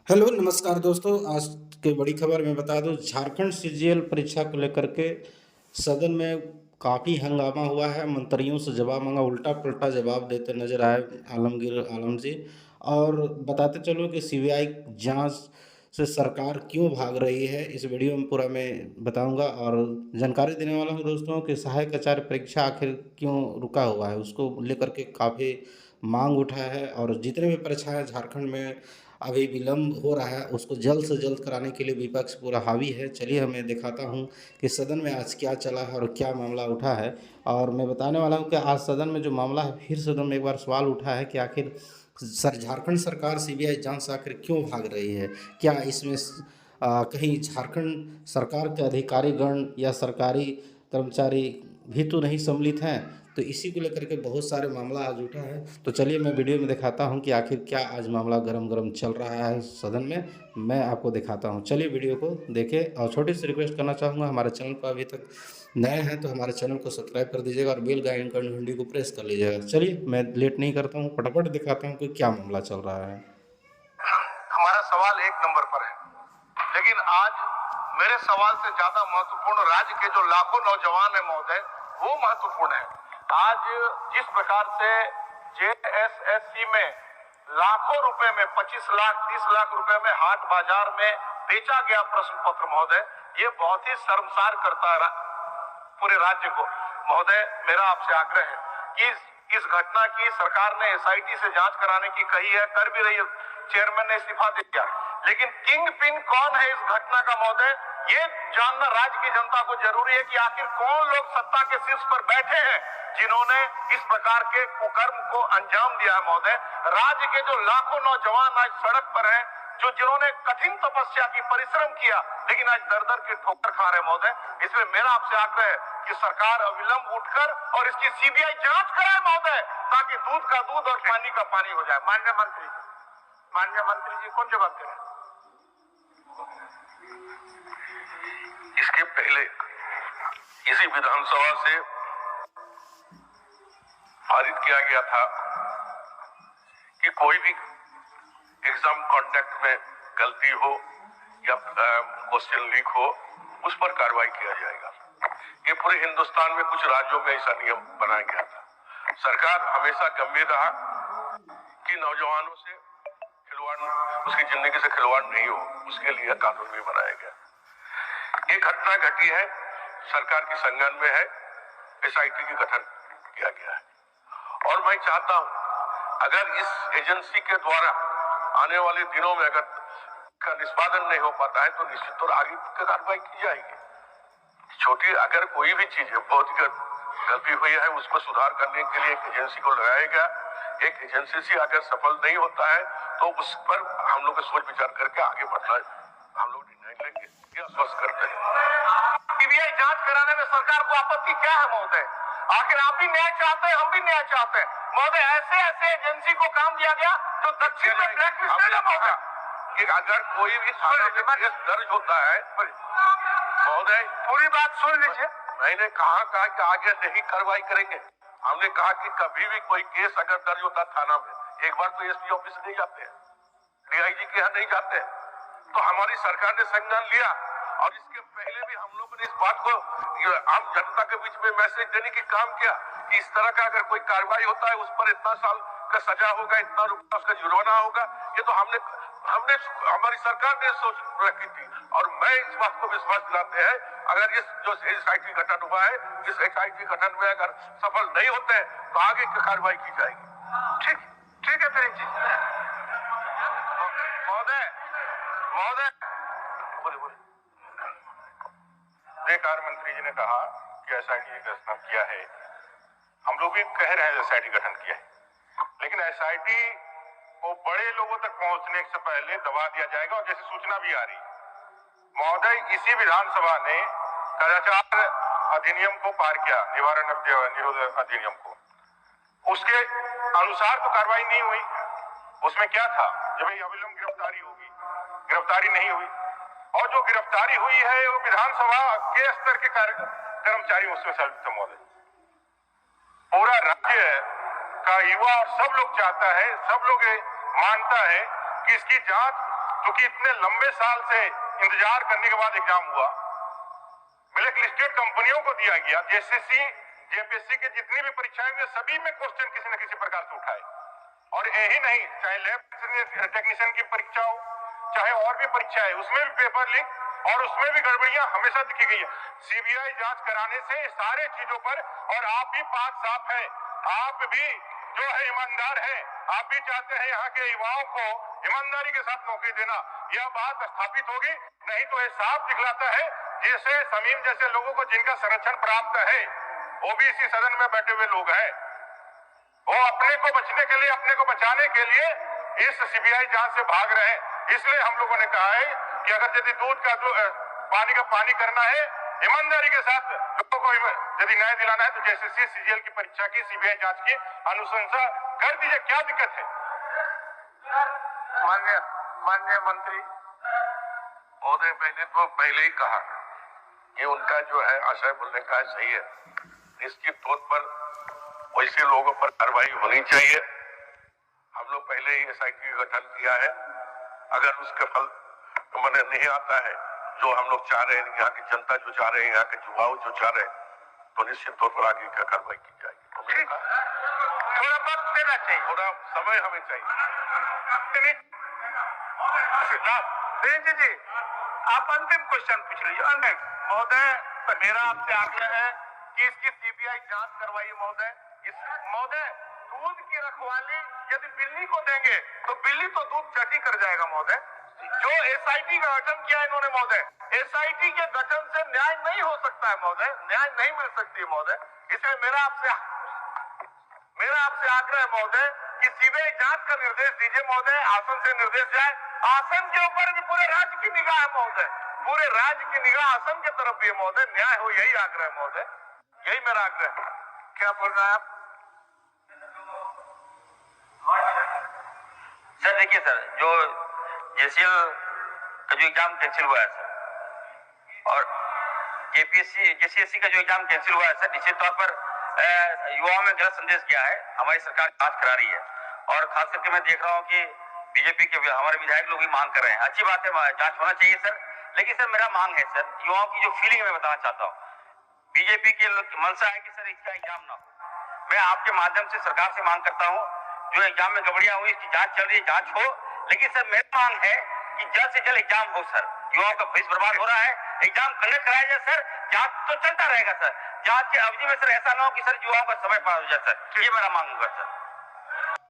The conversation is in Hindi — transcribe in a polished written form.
हेलो नमस्कार दोस्तों। आज के बड़ी खबर मैं बता दूं, झारखंड सीजीएल परीक्षा को लेकर के सदन में काफ़ी हंगामा हुआ है। मंत्रियों से जवाब मांगा, उल्टा पुल्टा जवाब देते नजर आए आलमगीर आलम जी। और बताते चलो कि सीबीआई जांच से सरकार क्यों भाग रही है, इस वीडियो में पूरा मैं बताऊंगा। और जानकारी देने वाला हूं दोस्तों कि सहायक आचार्य परीक्षा आखिर क्यों रुका हुआ है, उसको लेकर के काफ़ी मांग उठा है। और जितने भी परीक्षाएं झारखंड में अभी विलम्ब हो रहा है, उसको जल्द से जल्द कराने के लिए विपक्ष पूरा हावी है। चलिए मैं दिखाता हूं कि सदन में आज क्या चला है और क्या मामला उठा है। और मैं बताने वाला हूं कि आज सदन में जो मामला है, फिर सदन में एक बार सवाल उठा है कि आखिर झारखंड सरकार सीबीआई जांच से आखिर क्यों भाग रही है। क्या इसमें कहीं झारखंड सरकार के अधिकारीगण या सरकारी कर्मचारी भी तो नहीं सम्मिलित हैं। तो इसी को लेकर के बहुत सारे मामला आज उठा है। तो चलिए मैं वीडियो में दिखाता हूं कि आखिर क्या आज मामला गरम गरम चल रहा है सदन में। मैं आपको दिखाता हूं, चलिए वीडियो को देखें। और छोटी सी रिक्वेस्ट करना चाहूँगा, हमारे चैनल पर अभी तक नए हैं तो हमारे चैनल को सब्सक्राइब कर दीजिएगा और बेल आइकन घंटी को प्रेस कर लीजिएगा। चलिए मैं लेट नहीं करता हूँ, फटाफट दिखाता हूँ कि क्या मामला चल रहा है। हमारा सवाल एक नंबर पर है, लेकिन आज मेरे सवाल से ज्यादा महत्वपूर्ण राज्य के जो लाखों नौजवान है महोदय, वो महत्वपूर्ण है। आज जिस प्रकार से जेएसएससी में लाखों रुपए में 25 लाख 30 लाख रुपए में हाट बाजार में बेचा गया प्रश्न पत्र महोदय, ये बहुत ही शर्मसार करता है पूरे राज्य को। महोदय, मेरा आपसे आग्रह है कि इस घटना की सरकार ने एसआईटी से जांच कराने की कही है, कर भी रही है। चेयरमैन ने इस्तीफा दे दिया, लेकिन किंग पिन कौन है इस घटना का महोदय, ये जानना राज्य की जनता को जरूरी है कि आखिर कौन लोग सत्ता के शीर्ष पर बैठे हैं जिन्होंने इस प्रकार के कुकर्म को अंजाम दिया है। महोदय, राज्य के जो लाखों नौजवान आज सड़क पर हैं, जो जिन्होंने कठिन तपस्या की, परिश्रम किया, लेकिन आज दर दर के ठोकर खा रहे महोदय। इसलिए मेरा आपसे आग्रह है कि सरकार अविलंब उठकर और इसकी सीबीआई जांच कराए महोदय, ताकि दूध का दूध और पानी का पानी हो जाए। माननीय मंत्री जी कौन जवाब दे रहे हैं? इसके पहले इसी विधानसभा से पारित किया गया था कि कोई भी एग्जाम कॉन्टेक्ट में गलती हो या क्वेश्चन लीक हो, उस पर कार्रवाई किया जाएगा। ये पूरे हिंदुस्तान में कुछ राज्यों में ऐसा नियम बनाया गया था। सरकार हमेशा गंभीर रहा कि नौजवानों से खिलवाड़, उसकी जिंदगी से खिलवाड़ नहीं हो, उसके लिए कानून भी बनाया गया। ये घटना घटी है, सरकार की संज्ञान में है, एसआईटी की गठन किया गया है। और मैं चाहता हूं, अगर इस एजेंसी के द्वारा आने वाले दिनों में अगर का निष्पादन नहीं हो पाता है तो निश्चित तौर आगे कार्रवाई की जाएगी। छोटी अगर कोई भी चीज है, बहुत गलती हुई है, उसको सुधार करने के लिए एक एजेंसी को लगाया गया। एक एजेंसी से अगर सफल नहीं होता है तो उस पर हम लोग सोच विचार करके आगे बढ़ना हम लोग निर्णय लेंगे, ये आश्वस्त करते हैं। सीबीआई जांच कराने में सरकार को आपत्ति क्या है महोदय? आखिर आप भी न्याय चाहते हैं, हम भी न्याय चाहते हैं महोदय। ऐसे ऐसे एजेंसी को काम दिया गया जो दक्षिण में ब्लैकलिस्टेड है महोदय। कि अगर कोई भी केस दर्ज होता है महोदय, पूरी बात सुन लीजिए। मैंने कहा कि आगे नहीं कार्रवाई करेंगे। हमने कहा कि कभी भी कोई केस अगर दर्ज होता थाना में, एक बार तो एसपी ऑफिस नहीं जाते हैं, डीआईजी के यहाँ नहीं जाते हैं, तो हमारी सरकार ने संज्ञान लिया। और इसके पहले भी हम लोगों ने इस बात को आम जनता के बीच में मैसेज देने की काम किया कि इस तरह का अगर कोई कार्रवाई होता है, उस पर इतना साल का सजा होगा, इतना रुपया उसका जुर्माना होगा। ये तो हमने हमारी सरकार ने सोच रखी थी। और मैं इस बात को विश्वास दिलाते हैं, अगर इस जो एसआईटी गठन हुआ है, इस एसआईटी गठन में अगर सफल नहीं होते हैं तो आगे की कार्रवाई की जाएगी। ठीक ठीक है फिर जी। महोदय महोदय बोले बोले। कार्य मंत्री जी ने कहा कि एसआईटी गठन किया है, हम लोग भी कह रहे हैं एसआईटी गठन किया है, लेकिन एसआईटी को बड़े लोगों तक पहुंचने से पहले दबा दिया जाएगा। और जैसी सूचना भी आ रही महोदय, इसी विधानसभा ने कदाचार अधिनियम को पार किया, निवारण निरोध अधिनियम को, उसके अनुसार तो कार्रवाई नहीं हुई। उसमें क्या था, जब अविलंब गिरफ्तारी होगी, गिरफ्तारी नहीं हुई। और जो गिरफ्तारी हुई है वो विधानसभा के स्तर के कर्मचारी उसमें शामिल थे महोदय। पूरा राज्य का युवा और सब लोग चाहता है, सब लोग मानता है कि इसकी जांच क्योंकि इतने लंबे साल से इंतजार करने के बाद एग्जाम हुआ, ब्लैक लिस्टेड कंपनियों को दिया गया। जेएसएससी जेपीएससी की जितनी भी परीक्षाएं हुई सभी में क्वेश्चन किसी न किसी प्रकार से उठाए। और यही नहीं, चाहे लैब टेक्नीशियन की परीक्षा हो, चाहे और भी परीक्षा है, उसमें भी पेपर लीक और उसमें भी गड़बड़ियां हमेशा दिखी गई है। सीबीआई जांच कराने से सारे चीजों पर, और आप भी पाक साफ है, आप भी जो है ईमानदार है, आप भी चाहते हैं यहाँ के युवाओं को ईमानदारी के साथ नौकरी देना, यह बात स्थापित होगी। नहीं तो ये साफ दिखलाता है जैसे समीम जैसे लोगों को जिनका संरक्षण प्राप्त है, वो भी इसी सदन में बैठे हुए लोग हैं, वो अपने को बचने के लिए, अपने को बचाने के लिए इस सीबीआई जांच से भाग रहे हैं। इसलिए हम लोगों ने कहा है कि अगर यदि दूध का पानी का पानी करना है, ईमानदारी के साथ लोगों को यदि न्याय दिलाना है, तो जेएसएससी सीजीएल की परीक्षा की सीबीआई जांच की अनुशंसा कर दीजिए। क्या दिक्कत है? माननीय मंत्री महोदय, मैंने तो पहले ही कहा कि उनका जो है आशय बोलने का सही है। निश्चित तौर पर वैसे लोगों पर कार्रवाई होनी चाहिए। हम लोग पहले ही एसआईटी का गठन किया है। अगर उसके फल मैंने नहीं आता है जो हम लोग चाह रहे हैं, यहाँ की जनता जो चाह रहे हैं, यहाँ के युवाओं जो चाह रहे हैं, तो निश्चित तौर पर आगे क्या कार्रवाई की जाएगी। थोड़ा वक्त देना चाहिए, थोड़ा समय हमें चाहिए। जी आप अंतिम क्वेश्चन पूछ लीजिए। महोदय, मेरा आपसे आग्रह है कि इसकी सीबीआई जांच करवाइए महोदय। महोदय, दूध की रखवाली यदि बिल्ली को देंगे तो बिल्ली तो दूध चटी कर जाएगा महोदय। जो एसआईटी का गठन किया इन्होंने महोदय, एसआईटी के गठन से न्याय नहीं हो सकता है महोदय, न्याय नहीं मिल सकती है महोदय। इसलिए मेरा आपसे आग्रह है महोदय कि सीबीआई जांच का निर्देश दीजिए महोदय, आसन से निर्देश जाए। आसन के ऊपर भी पूरे राज्य की निगाह है महोदय, पूरे राज्य की निगाह आसन की तरफ भी है महोदय, न्याय हो, यही आग्रह है महोदय, यही मेरा आग्रह है। क्या बोल रहे हैं आप? सर देखिए सर, जो जेसीएल का जो एग्जाम कैंसिल हुआ है सर, और जेसीएससी का जो एग्जाम कैंसिल हुआ है सर, निश्चित तौर पर युवाओं में गलत संदेश गया है। हमारी सरकार जांच करा रही है, और खास करके मैं देख रहा हूँ कि बीजेपी के हमारे विधायक लोग भी मांग कर रहे हैं। अच्छी बात है, जांच होना चाहिए सर, लेकिन सर मेरा मांग है सर, युवाओं की जो फीलिंग मैं बताना चाहता हूँ, बीजेपी के मनसा है कि सर इसका एग्जाम ना हो। मैं आपके माध्यम से सरकार से मांग करता हूँ, जो एग्जाम में गड़बड़ियां हुई इसकी जांच चल रही है, जांच हो, लेकिन सर मेरी मांग है कि जल्द से जल्द एग्जाम हो सर। युवाओं का भविष्य बर्बाद हो रहा है, एग्जाम कंडक्ट कराया जाए सर, जांच तो चलता रहेगा सर, जांच की अवधि में सर ऐसा ना हो कि सर युवाओं का समय पार हो जाए सर, ये मेरा मांग होगा सर।